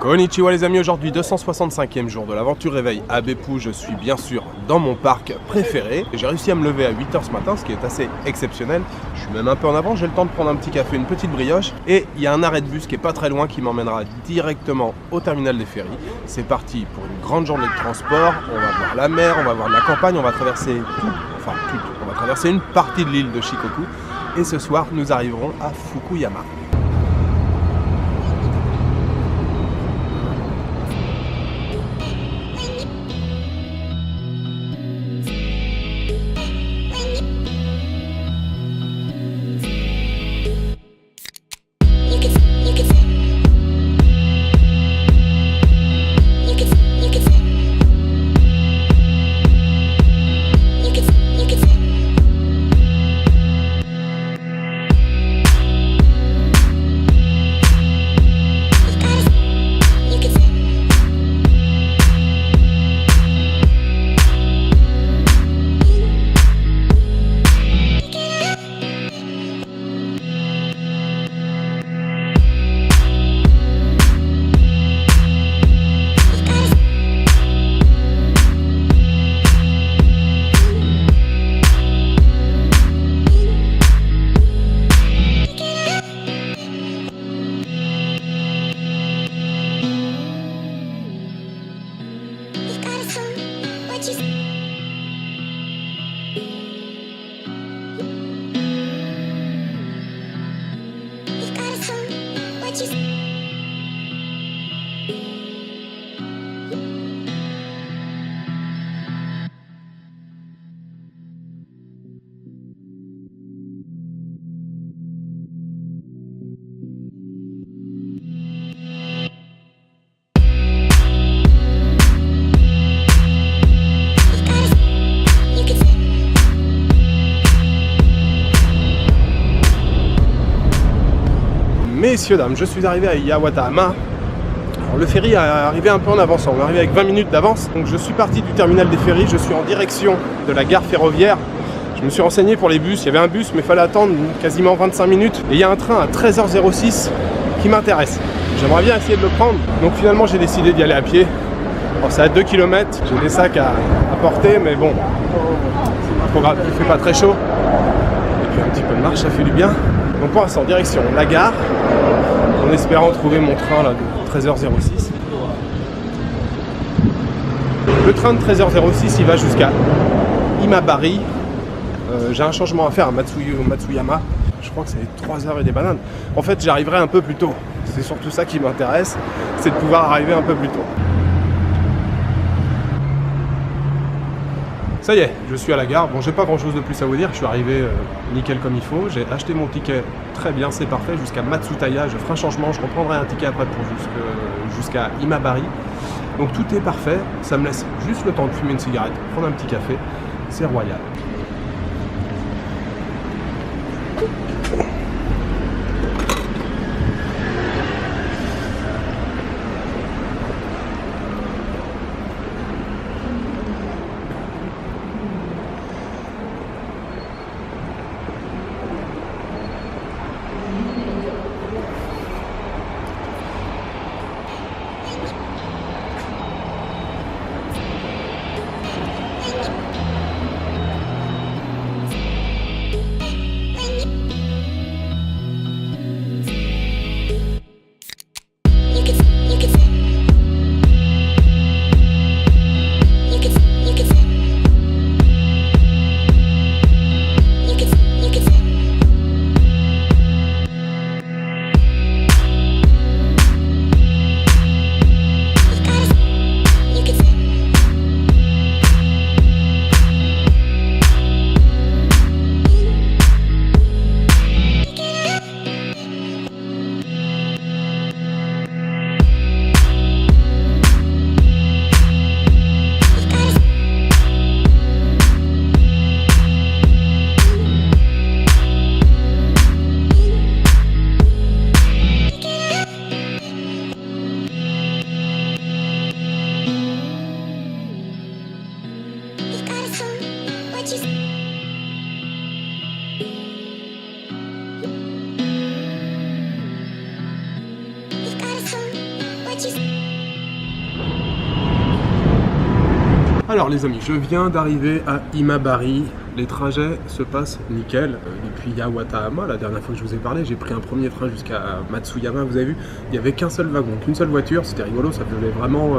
Konnichiwa les amis, aujourd'hui 265e jour de l'aventure réveil à Beppu, je suis bien sûr dans mon parc préféré. J'ai réussi à me lever à 8h ce matin, ce qui est assez exceptionnel. Je suis même un peu en avance, j'ai le temps de prendre un petit café, une petite brioche. Et il y a un arrêt de bus qui est pas très loin qui m'emmènera directement au terminal des ferries. C'est parti pour une grande journée de transport, on va voir la mer, on va voir la campagne, on va traverser on va traverser une partie de l'île de Shikoku. Et ce soir, nous arriverons à Fukuyama. Messieurs, dames, je suis arrivé à Yawatama. Alors, le ferry est arrivé un peu en avance, on est arrivé avec 20 minutes d'avance. Donc je suis parti du terminal des ferries, je suis en direction de la gare ferroviaire. Je me suis renseigné pour les bus, il y avait un bus mais il fallait attendre quasiment 25 minutes. Et il y a un train à 13h06 qui m'intéresse. J'aimerais bien essayer de le prendre. Donc finalement j'ai décidé d'y aller à pied. Alors c'est à 2 km, j'ai des sacs à porter mais bon, c'est pas grave, il fait pas très chaud. Et puis un petit peu de marche, ça fait du bien. Donc pour l'instant, direction la gare, en espérant trouver mon train là, de 13h06. Le train de 13h06, il va jusqu'à Imabari. J'ai un changement à faire à Matsuyama. Je crois que c'est 3h et des bananes. En fait, j'arriverai un peu plus tôt. C'est surtout ça qui m'intéresse, c'est de pouvoir arriver un peu plus tôt. Ça y est, je suis à la gare. Bon, j'ai pas grand chose de plus à vous dire. Je suis arrivé nickel comme il faut. J'ai acheté mon ticket très bien, c'est parfait. Jusqu'à Matsutaya, je ferai un changement. Je reprendrai un ticket après pour jusqu'à Imabari. Donc tout est parfait. Ça me laisse juste le temps de fumer une cigarette, prendre un petit café. C'est royal. Alors les amis, je viens d'arriver à Imabari. Les trajets se passent nickel. Depuis Yawatahama, la dernière fois que je vous ai parlé, j'ai pris un premier train jusqu'à Matsuyama. Vous avez vu, il n'y avait qu'un seul wagon, qu'une seule voiture. C'était rigolo, ça faisait vraiment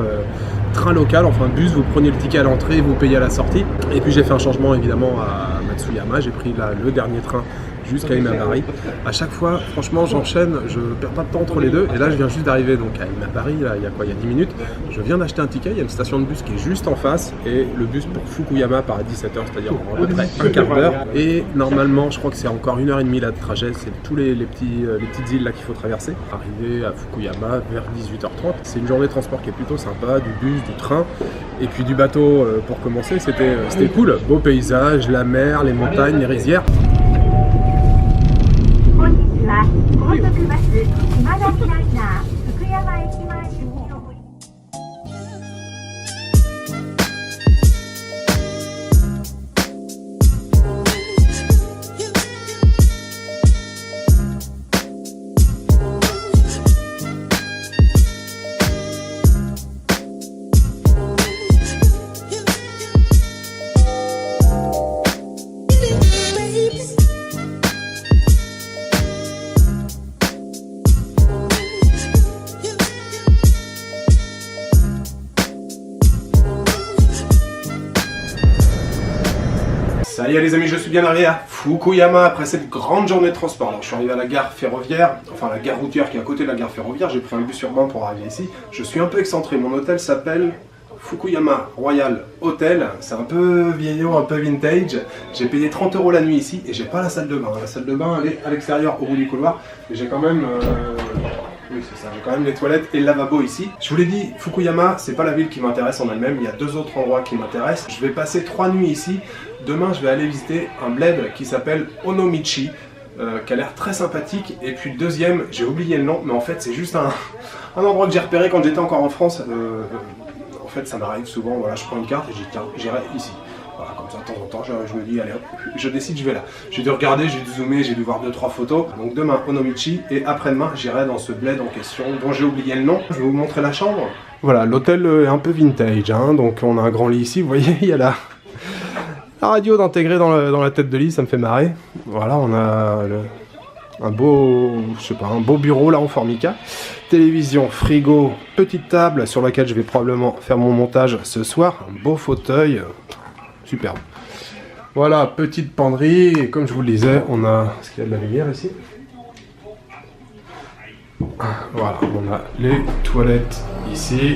train local, enfin bus. Vous preniez le ticket à l'entrée, vous payez à la sortie. Et puis j'ai fait un changement évidemment à Matsuyama. J'ai pris le dernier train jusqu'à Imabari. À chaque fois, franchement, j'enchaîne, je perds pas de temps entre les deux. Et là, je viens juste d'arriver donc à Imabari, là, il y a quoi, il y a 10 minutes. Je viens d'acheter un ticket, il y a une station de bus qui est juste en face. Et le bus pour Fukuyama part à 17h, c'est-à-dire en à peu près un quart d'heure. Et normalement, je crois que c'est encore 1h30 là de trajet. C'est tous les petites îles là qu'il faut traverser. Arriver à Fukuyama vers 18h30. C'est une journée de transport qui est plutôt sympa, du bus, du train. Et puis du bateau pour commencer, c'était cool. Beau paysage, la mer, les montagnes, les rizières. 高速バス今崎ライナー福山駅前にお降り。Ça y est les amis, je suis bien arrivé à Fukuyama après cette grande journée de transport. Alors, je suis arrivé à la gare ferroviaire, enfin la gare routière qui est à côté de la gare ferroviaire. J'ai pris un bus urbain pour arriver ici. Je suis un peu excentré, mon hôtel s'appelle Fukuyama Royal Hotel. C'est un peu vieillot, un peu vintage. J'ai payé 30 € la nuit ici et j'ai pas la salle de bain. La salle de bain elle est à l'extérieur au bout du couloir. Mais j'ai quand même... Oui, c'est ça. J'ai quand même les toilettes et le lavabo ici. Je vous l'ai dit, Fukuyama, c'est pas la ville qui m'intéresse en elle-même. Il y a 2 autres endroits qui m'intéressent. Je vais passer 3 nuits ici. Demain, je vais aller visiter un bled qui s'appelle Onomichi, qui a l'air très sympathique. Et puis le deuxième, j'ai oublié le nom, mais en fait, c'est juste un endroit que j'ai repéré quand j'étais encore en France. En fait, ça m'arrive souvent. Voilà, je prends une carte et je dis tiens, j'irai ici. Voilà, comme ça, de temps en temps, je me dis, allez hop, je décide, je vais là. J'ai dû regarder, j'ai dû zoomer, j'ai dû voir 2-3 photos. Donc demain, Onomichi, et après-demain, j'irai dans ce bled en question, dont j'ai oublié le nom. Je vais vous montrer la chambre. Voilà, l'hôtel est un peu vintage, hein, donc on a un grand lit ici. Vous voyez, il y a la radio d'intégrer dans la tête de lit, ça me fait marrer. Voilà, on a un beau bureau là en formica. Télévision, frigo, petite table sur laquelle je vais probablement faire mon montage ce soir. Un beau fauteuil. Superbe. Voilà, petite penderie, et comme je vous le disais, on a... Est-ce qu'il y a de la lumière ici? Voilà, on a les toilettes ici.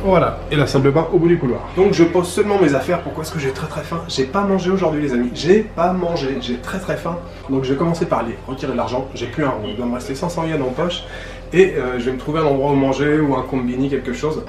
Voilà, et la salle de bain au bout du couloir. Donc je pose seulement mes affaires. Pourquoi est-ce que j'ai très faim? J'ai pas mangé aujourd'hui les amis, j'ai pas mangé, j'ai très faim. Donc je vais commencer par aller retirer de l'argent, j'ai plus un rond, il doit me rester 500 yens en poche. Et je vais me trouver un endroit où manger, ou un combini, quelque chose.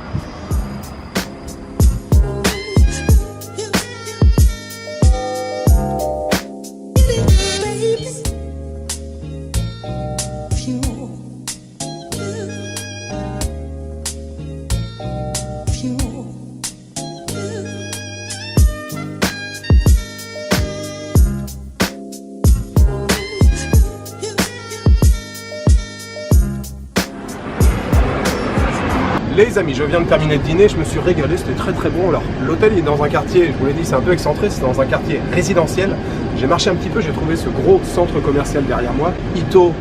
Les amis, je viens de terminer le dîner, je me suis régalé, c'était très bon. Alors l'hôtel est dans un quartier, je vous l'ai dit, c'est un peu excentré, c'est dans un quartier résidentiel. J'ai marché un petit peu, j'ai trouvé ce gros centre commercial derrière moi, Ito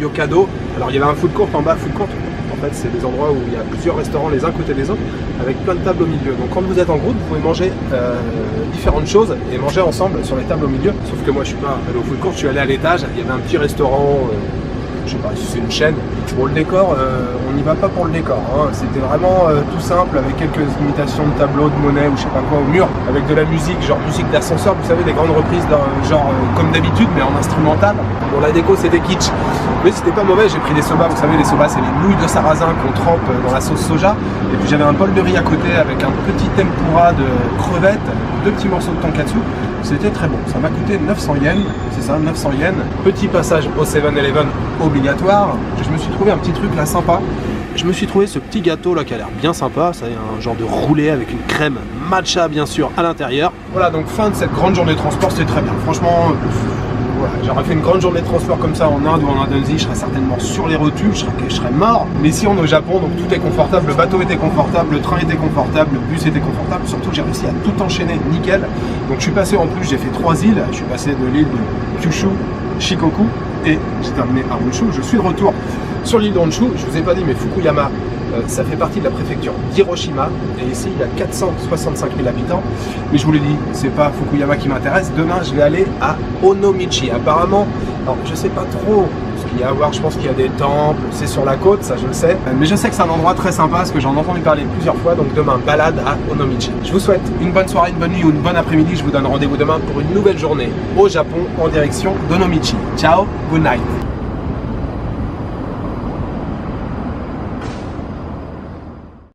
Yokado. Alors il y avait un food court en bas, food court. En fait, c'est des endroits où il y a plusieurs restaurants les uns côté des autres, avec plein de tables au milieu. Donc quand vous êtes en groupe, vous pouvez manger différentes choses et manger ensemble sur les tables au milieu. Sauf que moi, je suis pas allé au food court, je suis allé à l'étage. Il y avait un petit restaurant. Je sais pas si c'est une chaîne. Pour le décor, on n'y va pas pour le décor. Hein. C'était vraiment tout simple avec quelques imitations de tableaux, de monnaie ou je sais pas quoi au mur, avec de la musique, genre musique d'ascenseur, vous savez, des grandes reprises genre comme d'habitude, mais en instrumental. Bon, la déco c'était kitsch, mais c'était pas mauvais. J'ai pris des soba, vous savez, les soba c'est les nouilles de sarrasin qu'on trempe dans la sauce soja. Et puis j'avais un bol de riz à côté avec un petit tempura de crevettes, 2 petits morceaux de tonkatsu. C'était très bon, ça m'a coûté 900 yens, c'est ça, 900 yens. Petit passage au 7-Eleven obligatoire. Je me suis trouvé un petit truc là sympa. Je me suis trouvé ce petit gâteau là qui a l'air bien sympa, c'est un genre de roulé avec une crème matcha bien sûr à l'intérieur. Voilà, donc fin de cette grande journée de transport, c'était très bien. Franchement, voilà, j'aurais fait une grande journée de transport comme ça en Inde ou en Indonésie, je serais certainement sur les rotules, je serais mort. Mais ici on est au Japon, donc tout est confortable, le bateau était confortable, le train était confortable, le bus était confortable, surtout j'ai réussi à tout enchaîner nickel. Donc je suis passé en plus, j'ai fait 3 îles, je suis passé de l'île de Kyushu, Shikoku et j'ai terminé à Honshu. Je suis de retour sur l'île de Honshu. Je vous ai pas dit, mais Fukuyama, ça fait partie de la préfecture d'Hiroshima et ici il y a 465 000 habitants. Mais je vous l'ai dit, c'est pas Fukuyama qui m'intéresse. Demain je vais aller à Onomichi. Apparemment, alors je sais pas trop ce qu'il y a à voir, je pense qu'il y a des temples, c'est sur la côte, ça je le sais. Mais je sais que c'est un endroit très sympa parce que j'en ai entendu parler plusieurs fois. Donc demain, balade à Onomichi. Je vous souhaite une bonne soirée, une bonne nuit ou une bonne après-midi. Je vous donne rendez-vous demain pour une nouvelle journée au Japon en direction d'Onomichi. Ciao, good night.